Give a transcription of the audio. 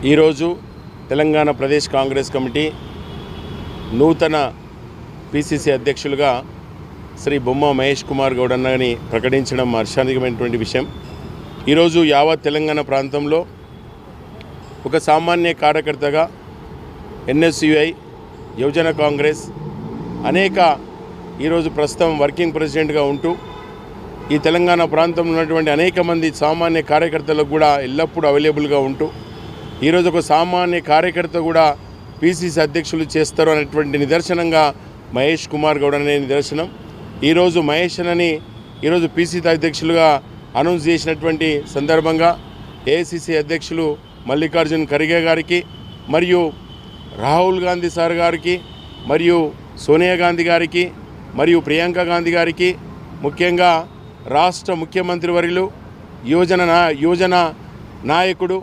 ఈరోజు తెలంగాణ ప్రదేశ్ కాంగ్రెస్ కమిటీ నూతన పిసిసి అధ్యక్షులుగా శ్రీ బొమ్మ మహేష్ కుమార్ గౌడ్ అన్నని ప్రకటించడం హర్షాన్వితమైనటువంటి విషయం. ఈరోజు యావత్ తెలంగాణ ప్రాంతంలో ఒక సామాన్య కార్యకర్తగా ఎన్ఎస్యుఐ యువజన కాంగ్రెస్ అనేక ఈరోజు ప్రస్తుతం వర్కింగ్ ప్రెసిడెంట్గా ఉంటూ ఈ తెలంగాణ ప్రాంతంలో ఉన్నటువంటి అనేక మంది సామాన్య కార్యకర్తలకు కూడా ఎల్లప్పుడూ అవైలబుల్గా ఉంటూ ఈరోజు ఒక సామాన్య కార్యకర్త కూడా పిసిసి అధ్యక్షులు చేస్తారు అనేటువంటి నిదర్శనంగా మహేష్ కుమార్ గౌడ్ అనే నిదర్శనం. ఈరోజు మహేష్ అని ఈరోజు పిసిసి అధ్యక్షులుగా అనౌన్స్ చేసినటువంటి సందర్భంగా ఏఐసిసి అధ్యక్షులు మల్లికార్జున్ ఖర్గే గారికి మరియు రాహుల్ గాంధీ సార్ గారికి మరియు సోనియా గాంధీ గారికి మరియు ప్రియాంక గాంధీ గారికి ముఖ్యంగా రాష్ట్ర ముఖ్యమంత్రి వర్యులు యువజన నాయకుడు